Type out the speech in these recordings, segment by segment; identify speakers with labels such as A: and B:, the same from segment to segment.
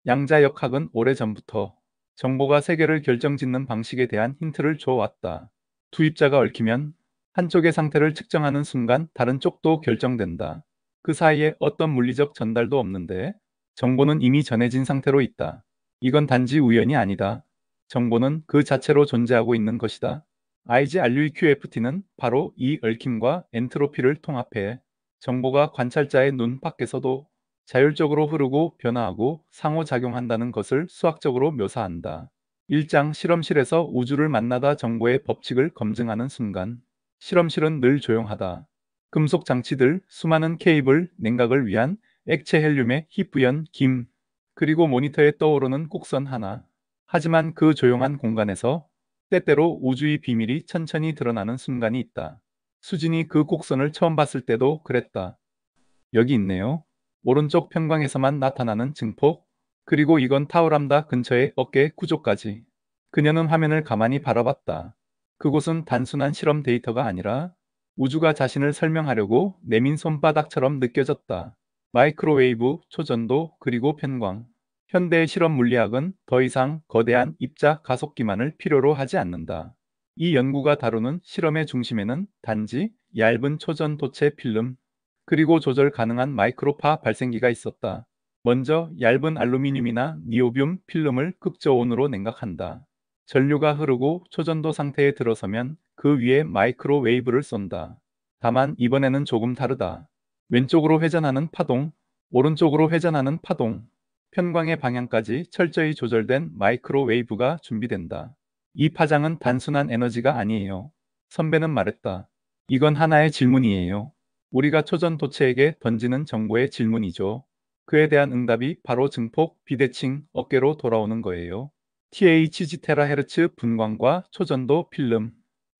A: 양자역학은 오래전부터 정보가 세계를 결정짓는 방식에 대한 힌트를 줘왔다. 두 입자가 얽히면 한쪽의 상태를 측정하는 순간 다른 쪽도 결정된다. 그 사이에 어떤 물리적 전달도 없는데 정보는 이미 전해진 상태로 있다. 이건 단지 우연이 아니다. 정보는 그 자체로 존재하고 있는 것이다. IGRUQFT는 바로 이 얽힘과 엔트로피를 통합해 정보가 관찰자의 눈 밖에서도 자율적으로 흐르고 변화하고 상호작용한다는 것을 수학적으로 묘사한다. 1장 실험실에서 우주를 만나다 정보의 법칙을 검증하는 순간 실험실은 늘 조용하다. 금속 장치들, 수많은 케이블, 냉각을 위한 액체 헬륨의 희뿌연 김, 그리고 모니터에 떠오르는 곡선 하나. 하지만 그 조용한 공간에서 때때로 우주의 비밀이 천천히 드러나는 순간이 있다. 수진이 그 곡선을 처음 봤을 때도 그랬다. 여기 있네요. 오른쪽 편광에서만 나타나는 증폭, 그리고 이건 타우람다 근처의 어깨 구조까지. 그녀는 화면을 가만히 바라봤다. 그곳은 단순한 실험 데이터가 아니라 우주가 자신을 설명하려고 내민 손바닥처럼 느껴졌다. 마이크로웨이브, 초전도, 그리고 편광. 현대의 실험 물리학은 더 이상 거대한 입자 가속기만을 필요로 하지 않는다. 이 연구가 다루는 실험의 중심에는 단지 얇은 초전도체 필름, 그리고 조절 가능한 마이크로파 발생기가 있었다. 먼저 얇은 알루미늄이나 니오뷴 필름을 극저온으로 냉각한다. 전류가 흐르고 초전도 상태에 들어서면 그 위에 마이크로웨이브를 쏜다. 다만 이번에는 조금 다르다. 왼쪽으로 회전하는 파동, 오른쪽으로 회전하는 파동, 편광의 방향까지 철저히 조절된 마이크로웨이브가 준비된다. 이 파장은 단순한 에너지가 아니에요. 선배는 말했다. 이건 하나의 질문이에요. 우리가 초전도체에게 던지는 정보의 질문이죠. 그에 대한 응답이 바로 증폭, 비대칭, 어깨로 돌아오는 거예요. THz 테라헤르츠 분광과 초전도 필름.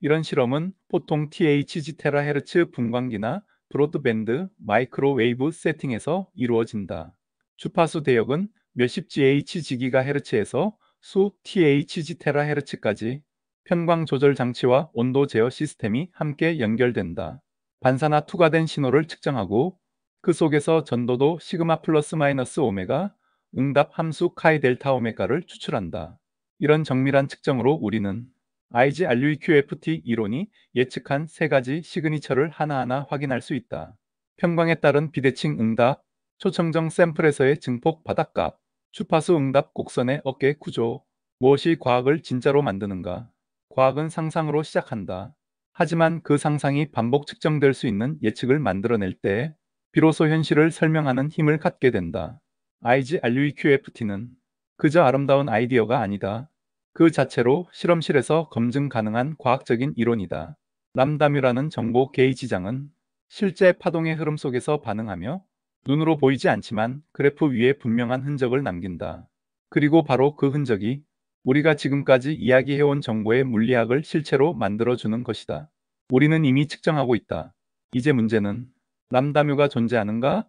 A: 이런 실험은 보통 THz 테라헤르츠 분광기나 브로드밴드 마이크로웨이브 세팅에서 이루어진다. 주파수 대역은 몇십 GHz-GHz에서 수 THz 테라헤르츠까지 편광 조절 장치와 온도 제어 시스템이 함께 연결된다. 반사나 투과된 신호를 측정하고 그 속에서 전도도 시그마 플러스 마이너스 오메가, 응답 함수 카이 델타 오메가를 추출한다. 이런 정밀한 측정으로 우리는 IGRUQFT 이론이 예측한 세 가지 시그니처를 하나하나 확인할 수 있다. 편광에 따른 비대칭 응답, 초청정 샘플에서의 증폭 바닥값, 주파수 응답 곡선의 어깨 구조. 무엇이 과학을 진짜로 만드는가? 과학은 상상으로 시작한다. 하지만 그 상상이 반복 측정될 수 있는 예측을 만들어낼 때 비로소 현실을 설명하는 힘을 갖게 된다. IGRUQFT는 그저 아름다운 아이디어가 아니다. 그 자체로 실험실에서 검증 가능한 과학적인 이론이다. 람다뮤라는 정보 게이지장은 실제 파동의 흐름 속에서 반응하며 눈으로 보이지 않지만 그래프 위에 분명한 흔적을 남긴다. 그리고 바로 그 흔적이 우리가 지금까지 이야기해온 정보의 물리학을 실체로 만들어주는 것이다. 우리는 이미 측정하고 있다. 이제 문제는 람다뮤가 존재하는가가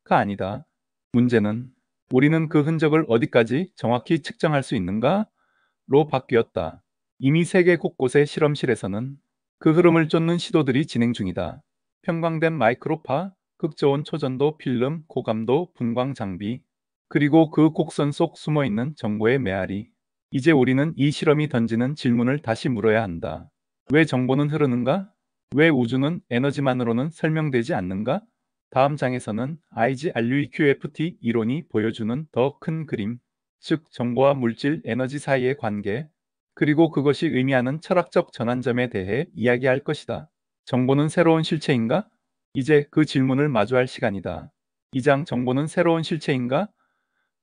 A: 아니다. 문제는 우리는 그 흔적을 어디까지 정확히 측정할 수 있는가로 바뀌었다. 이미 세계 곳곳의 실험실에서는 그 흐름을 쫓는 시도들이 진행 중이다. 편광된 마이크로파, 극저온 초전도 필름, 고감도 분광 장비, 그리고 그 곡선 속 숨어있는 정보의 메아리. 이제 우리는 이 실험이 던지는 질문을 다시 물어야 한다. 왜 정보는 흐르는가? 왜 우주는 에너지만으로는 설명되지 않는가? 다음 장에서는 IGRUQFT 이론이 보여주는 더 큰 그림, 즉 정보와 물질, 에너지 사이의 관계, 그리고 그것이 의미하는 철학적 전환점에 대해 이야기할 것이다. 정보는 새로운 실체인가? 이제 그 질문을 마주할 시간이다. 2장 정보는 새로운 실체인가?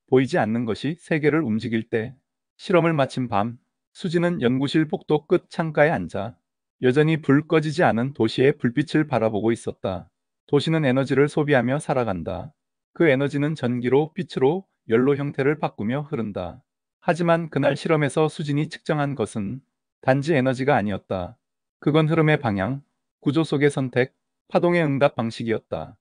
A: 보이지 않는 것이 세계를 움직일 때. 실험을 마친 밤, 수지는 연구실 복도 끝 창가에 앉아 여전히 불 꺼지지 않은 도시의 불빛을 바라보고 있었다. 도시는 에너지를 소비하며 살아간다. 그 에너지는 전기로, 빛으로, 열로 형태를 바꾸며 흐른다. 하지만 그날 실험에서 수진이 측정한 것은 단지 에너지가 아니었다. 그건 흐름의 방향, 구조 속의 선택, 파동의 응답 방식이었다.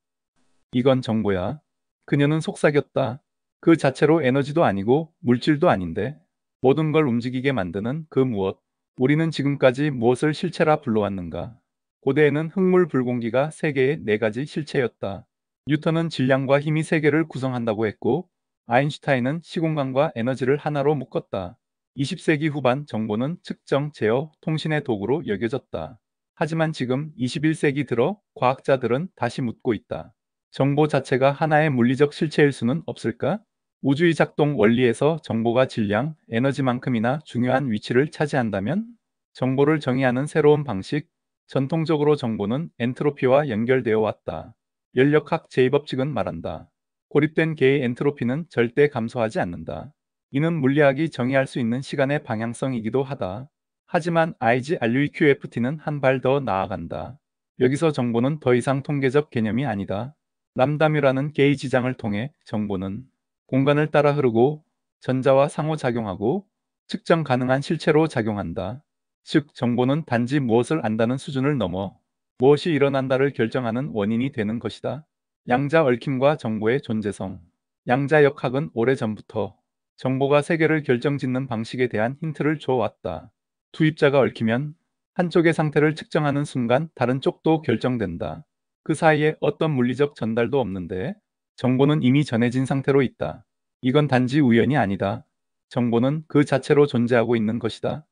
A: 이건 정보야. 그녀는 속삭였다. 그 자체로 에너지도 아니고 물질도 아닌데 모든 걸 움직이게 만드는 그 무엇. 우리는 지금까지 무엇을 실체라 불러왔는가? 고대에는 흙물 불공기가 세계의 네 가지 실체였다. 뉴턴은 질량과 힘이 세계를 구성한다고 했고 아인슈타인은 시공간과 에너지를 하나로 묶었다. 20세기 후반 정보는 측정, 제어, 통신의 도구로 여겨졌다. 하지만 지금 21세기 들어 과학자들은 다시 묻고 있다. 정보 자체가 하나의 물리적 실체일 수는 없을까? 우주의 작동 원리에서 정보가 질량, 에너지만큼이나 중요한 위치를 차지한다면 정보를 정의하는 새로운 방식, 전통적으로 정보는 엔트로피와 연결되어 왔다. 연력학 제2법칙은 말한다. 고립된 계의 엔트로피는 절대 감소하지 않는다. 이는 물리학이 정의할 수 있는 시간의 방향성이기도 하다. 하지만 IGRUQFT는 한 발 더 나아간다. 여기서 정보는 더 이상 통계적 개념이 아니다. 람다뮤라는 게이 지장을 통해 정보는 공간을 따라 흐르고 전자와 상호작용하고 측정 가능한 실체로 작용한다. 즉, 정보는 단지 무엇을 안다는 수준을 넘어 무엇이 일어난다를 결정하는 원인이 되는 것이다. 양자 얽힘과 정보의 존재성. 양자역학은 오래전부터 정보가 세계를 결정짓는 방식에 대한 힌트를 줘왔다. 두 입자가 얽히면 한쪽의 상태를 측정하는 순간 다른 쪽도 결정된다. 그 사이에 어떤 물리적 전달도 없는데 정보는 이미 전해진 상태로 있다. 이건 단지 우연이 아니다. 정보는 그 자체로 존재하고 있는 것이다.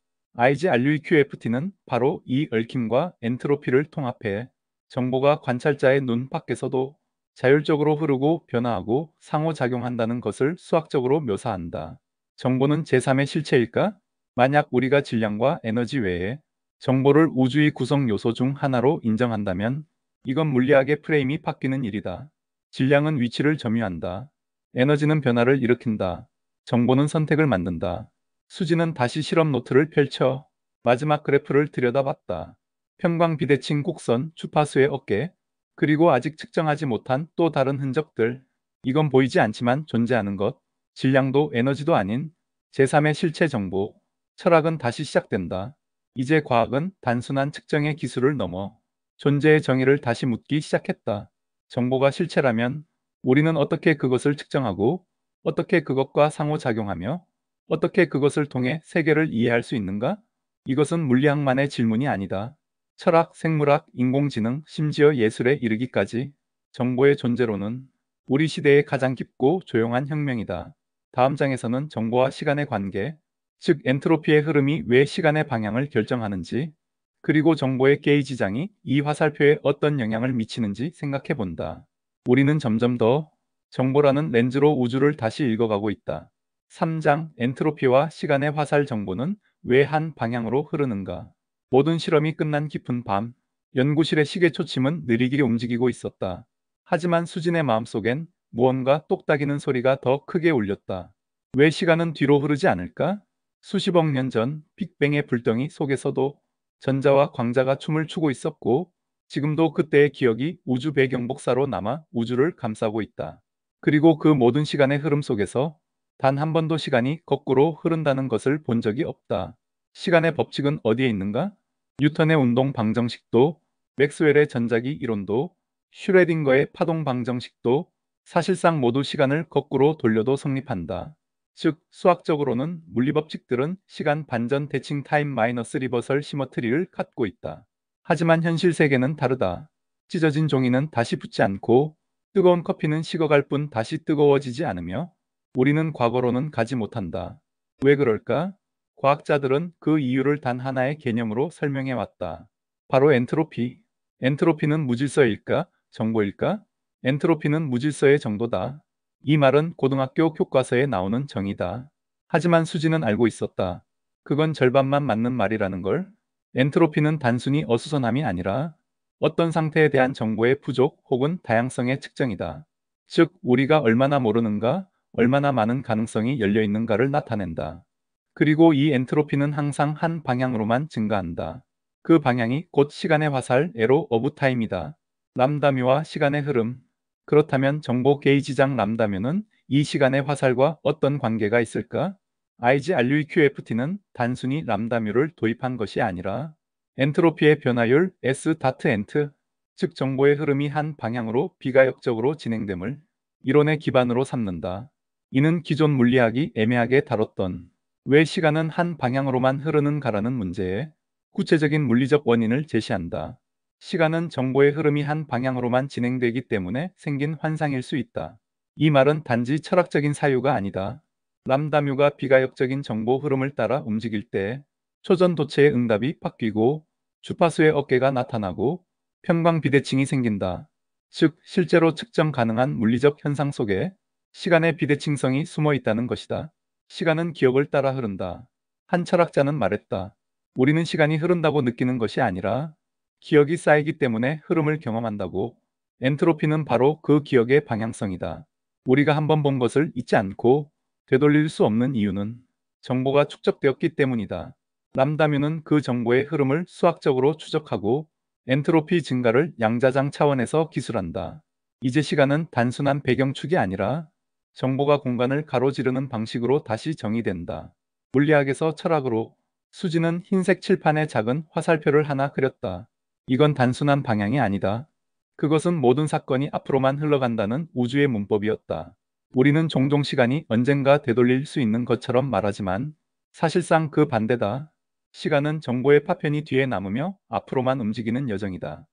A: IGRUQFT는 바로 이 얽힘과 엔트로피를 통합해 정보가 관찰자의 눈 밖에서도 자율적으로 흐르고 변화하고 상호작용한다는 것을 수학적으로 묘사한다. 정보는 제3의 실체일까? 만약 우리가 질량과 에너지 외에 정보를 우주의 구성 요소 중 하나로 인정한다면 이건 물리학의 프레임이 바뀌는 일이다. 질량은 위치를 점유한다. 에너지는 변화를 일으킨다. 정보는 선택을 만든다. 수지는 다시 실험 노트를 펼쳐 마지막 그래프를 들여다봤다. 평광비대칭 곡선, 주파수의 어깨, 그리고 아직 측정하지 못한 또 다른 흔적들. 이건 보이지 않지만 존재하는 것. 질량도 에너지도 아닌 제3의 실체 정보. 철학은 다시 시작된다. 이제 과학은 단순한 측정의 기술을 넘어 존재의 정의를 다시 묻기 시작했다. 정보가 실체라면 우리는 어떻게 그것을 측정하고 어떻게 그것과 상호작용하며 어떻게 그것을 통해 세계를 이해할 수 있는가? 이것은 물리학만의 질문이 아니다. 철학, 생물학, 인공지능, 심지어 예술에 이르기까지 정보의 존재로는 우리 시대의 가장 깊고 조용한 혁명이다. 다음 장에서는 정보와 시간의 관계, 즉 엔트로피의 흐름이 왜 시간의 방향을 결정하는지, 그리고 정보의 게이지장이 이 화살표에 어떤 영향을 미치는지 생각해 본다. 우리는 점점 더 정보라는 렌즈로 우주를 다시 읽어가고 있다. 3장 엔트로피와 시간의 화살 정보는 왜 한 방향으로 흐르는가? 모든 실험이 끝난 깊은 밤, 연구실의 시계 초침은 느리게 움직이고 있었다. 하지만 수진의 마음속엔 무언가 똑딱이는 소리가 더 크게 울렸다. 왜 시간은 뒤로 흐르지 않을까? 수십억 년 전 빅뱅의 불덩이 속에서도 전자와 광자가 춤을 추고 있었고, 지금도 그때의 기억이 우주 배경 복사로 남아 우주를 감싸고 있다. 그리고 그 모든 시간의 흐름 속에서 단 한 번도 시간이 거꾸로 흐른다는 것을 본 적이 없다. 시간의 법칙은 어디에 있는가? 뉴턴의 운동 방정식도, 맥스웰의 전자기 이론도, 슈레딩거의 파동 방정식도 사실상 모두 시간을 거꾸로 돌려도 성립한다. 즉, 수학적으로는 물리법칙들은 시간 반전 대칭 타임 마이너스 리버설 시머트리를 갖고 있다. 하지만 현실 세계는 다르다. 찢어진 종이는 다시 붙지 않고 뜨거운 커피는 식어갈 뿐 다시 뜨거워지지 않으며 우리는 과거로는 가지 못한다. 왜 그럴까? 과학자들은 그 이유를 단 하나의 개념으로 설명해 왔다. 바로 엔트로피. 엔트로피는 무질서일까? 정보일까? 엔트로피는 무질서의 정도다. 이 말은 고등학교 교과서에 나오는 정의다. 하지만 수지는 알고 있었다. 그건 절반만 맞는 말이라는 걸. 엔트로피는 단순히 어수선함이 아니라 어떤 상태에 대한 정보의 부족 혹은 다양성의 측정이다. 즉, 우리가 얼마나 모르는가, 얼마나 많은 가능성이 열려 있는가를 나타낸다. 그리고 이 엔트로피는 항상 한 방향으로만 증가한다. 그 방향이 곧 시간의 화살, 에로 오브 타임이다. 람다뮤와 시간의 흐름. 그렇다면 정보 게이지장 람다뮤는 이 시간의 화살과 어떤 관계가 있을까? IGRUQFT는 단순히 람다뮤를 도입한 것이 아니라 엔트로피의 변화율 S.엔트, 즉 정보의 흐름이 한 방향으로 비가역적으로 진행됨을 이론의 기반으로 삼는다. 이는 기존 물리학이 애매하게 다뤘던 왜 시간은 한 방향으로만 흐르는가라는 문제에 구체적인 물리적 원인을 제시한다. 시간은 정보의 흐름이 한 방향으로만 진행되기 때문에 생긴 환상일 수 있다. 이 말은 단지 철학적인 사유가 아니다. 람다뮤가 비가역적인 정보 흐름을 따라 움직일 때 초전 도체의 응답이 바뀌고 주파수의 어깨가 나타나고 평광 비대칭이 생긴다. 즉, 실제로 측정 가능한 물리적 현상 속에 시간의 비대칭성이 숨어 있다는 것이다. 시간은 기억을 따라 흐른다. 한 철학자는 말했다. 우리는 시간이 흐른다고 느끼는 것이 아니라 기억이 쌓이기 때문에 흐름을 경험한다고. 엔트로피는 바로 그 기억의 방향성이다. 우리가 한번 본 것을 잊지 않고 되돌릴 수 없는 이유는 정보가 축적되었기 때문이다. 람다뮤는 그 정보의 흐름을 수학적으로 추적하고 엔트로피 증가를 양자장 차원에서 기술한다. 이제 시간은 단순한 배경축이 아니라 정보가 공간을 가로지르는 방식으로 다시 정의된다. 물리학에서 철학으로 수지는 흰색 칠판에 작은 화살표를 하나 그렸다. 이건 단순한 방향이 아니다. 그것은 모든 사건이 앞으로만 흘러간다는 우주의 문법이었다. 우리는 종종 시간이 언젠가 되돌릴 수 있는 것처럼 말하지만 사실상 그 반대다. 시간은 정보의 파편이 뒤에 남으며 앞으로만 움직이는 여정이다.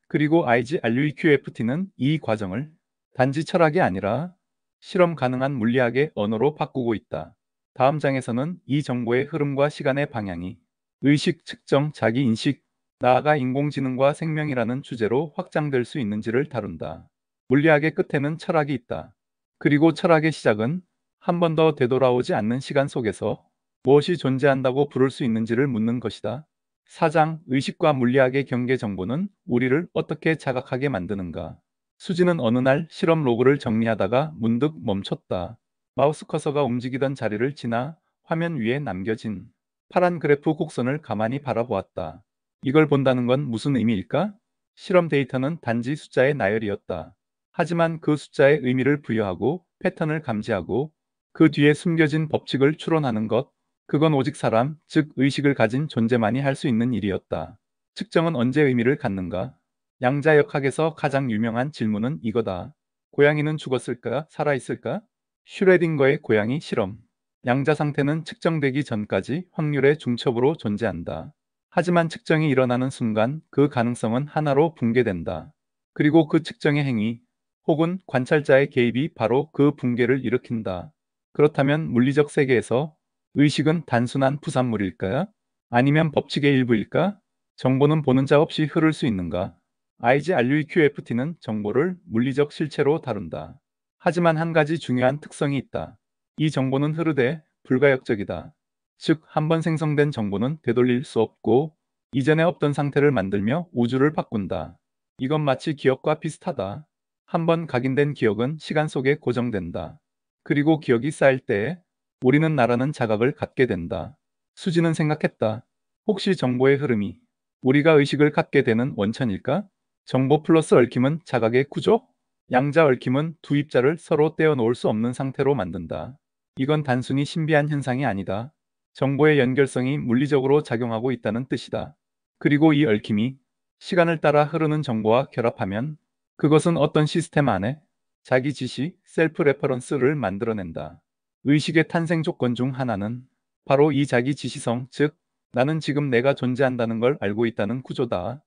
A: 그리고 IGRUEQFT는 이 과정을 단지 철학이 아니라 실험 가능한 물리학의 언어로 바꾸고 있다. 다음 장에서는 이 정보의 흐름과 시간의 방향이 의식, 측정, 자기인식, 나아가 인공지능과 생명이라는 주제로 확장될 수 있는지를 다룬다. 물리학의 끝에는 철학이 있다. 그리고 철학의 시작은 한 번 더 되돌아오지 않는 시간 속에서 무엇이 존재한다고 부를 수 있는지를 묻는 것이다. 4장 의식과 물리학의 경계 정보는 우리를 어떻게 자각하게 만드는가? 수지는 어느 날 실험 로그를 정리하다가 문득 멈췄다. 마우스 커서가 움직이던 자리를 지나 화면 위에 남겨진 파란 그래프 곡선을 가만히 바라보았다. 이걸 본다는 건 무슨 의미일까? 실험 데이터는 단지 숫자의 나열이었다. 하지만 그 숫자에 의미를 부여하고 패턴을 감지하고 그 뒤에 숨겨진 법칙을 추론하는 것, 그건 오직 사람, 즉 의식을 가진 존재만이 할 수 있는 일이었다. 측정은 언제 의미를 갖는가? 양자역학에서 가장 유명한 질문은 이거다. 고양이는 죽었을까? 살아있을까? 슈레딩거의 고양이 실험. 양자 상태는 측정되기 전까지 확률의 중첩으로 존재한다. 하지만 측정이 일어나는 순간 그 가능성은 하나로 붕괴된다. 그리고 그 측정의 행위 혹은 관찰자의 개입이 바로 그 붕괴를 일으킨다. 그렇다면 물리적 세계에서 의식은 단순한 부산물일까? 아니면 법칙의 일부일까? 정보는 보는 자 없이 흐를 수 있는가? IGRUEQFT는 정보를 물리적 실체로 다룬다. 하지만 한 가지 중요한 특성이 있다. 이 정보는 흐르되 불가역적이다. 즉, 한번 생성된 정보는 되돌릴 수 없고 이전에 없던 상태를 만들며 우주를 바꾼다. 이건 마치 기억과 비슷하다. 한번 각인된 기억은 시간 속에 고정된다. 그리고 기억이 쌓일 때에 우리는 나라는 자각을 갖게 된다. 수지는 생각했다. 혹시 정보의 흐름이 우리가 의식을 갖게 되는 원천일까? 정보 플러스 얽힘은 자각의 구조? 양자 얽힘은 두 입자를 서로 떼어놓을 수 없는 상태로 만든다. 이건 단순히 신비한 현상이 아니다. 정보의 연결성이 물리적으로 작용하고 있다는 뜻이다. 그리고 이 얽힘이 시간을 따라 흐르는 정보와 결합하면 그것은 어떤 시스템 안에 자기 지시, 셀프 레퍼런스를 만들어낸다. 의식의 탄생 조건 중 하나는 바로 이 자기 지시성, 즉 나는 지금 내가 존재한다는 걸 알고 있다는 구조다.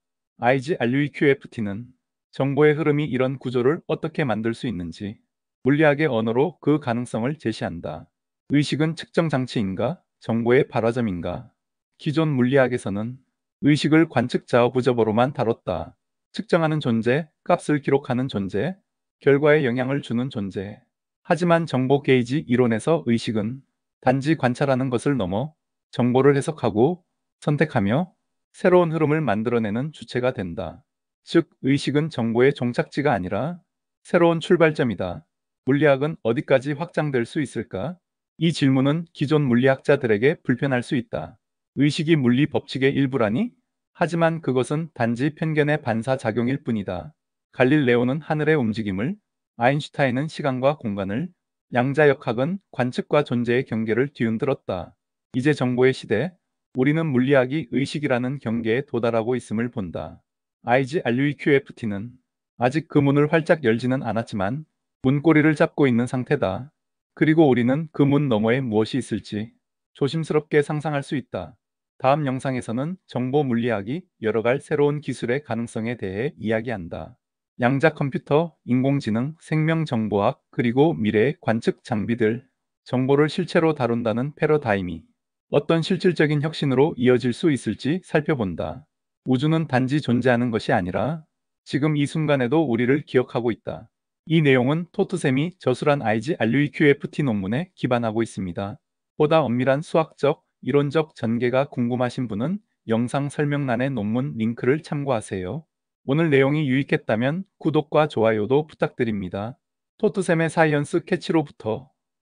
A: IGRUEQFT는 정보의 흐름이 이런 구조를 어떻게 만들 수 있는지 물리학의 언어로 그 가능성을 제시한다. 의식은 측정 장치인가? 정보의 발화점인가? 기존 물리학에서는 의식을 관측자 오브저버로만 다뤘다. 측정하는 존재, 값을 기록하는 존재, 결과에 영향을 주는 존재. 하지만 정보 게이지 이론에서 의식은 단지 관찰하는 것을 넘어 정보를 해석하고 선택하며 새로운 흐름을 만들어내는 주체가 된다. 즉, 의식은 정보의 종착지가 아니라 새로운 출발점이다. 물리학은 어디까지 확장될 수 있을까? 이 질문은 기존 물리학자들에게 불편할 수 있다. 의식이 물리 법칙의 일부라니? 하지만 그것은 단지 편견의 반사작용일 뿐이다. 갈릴레오는 하늘의 움직임을, 아인슈타인은 시간과 공간을, 양자역학은 관측과 존재의 경계를 뒤흔들었다. 이제 정보의 시대, 우리는 물리학이 의식이라는 경계에 도달하고 있음을 본다. IGRUEQFT는 아직 그 문을 활짝 열지는 않았지만 문고리를 잡고 있는 상태다. 그리고 우리는 그 문 너머에 무엇이 있을지 조심스럽게 상상할 수 있다. 다음 영상에서는 정보 물리학이 열어갈 새로운 기술의 가능성에 대해 이야기한다. 양자 컴퓨터, 인공지능, 생명정보학, 그리고 미래의 관측 장비들, 정보를 실체로 다룬다는 패러다임이 어떤 실질적인 혁신으로 이어질 수 있을지 살펴본다. 우주는 단지 존재하는 것이 아니라 지금 이 순간에도 우리를 기억하고 있다. 이 내용은 토트샘이 저술한 IG RUEQFT 논문에 기반하고 있습니다. 보다 엄밀한 수학적, 이론적 전개가 궁금하신 분은 영상 설명란의 논문 링크를 참고하세요. 오늘 내용이 유익했다면 구독과 좋아요도 부탁드립니다. 토트샘의 사이언스 캐치로부터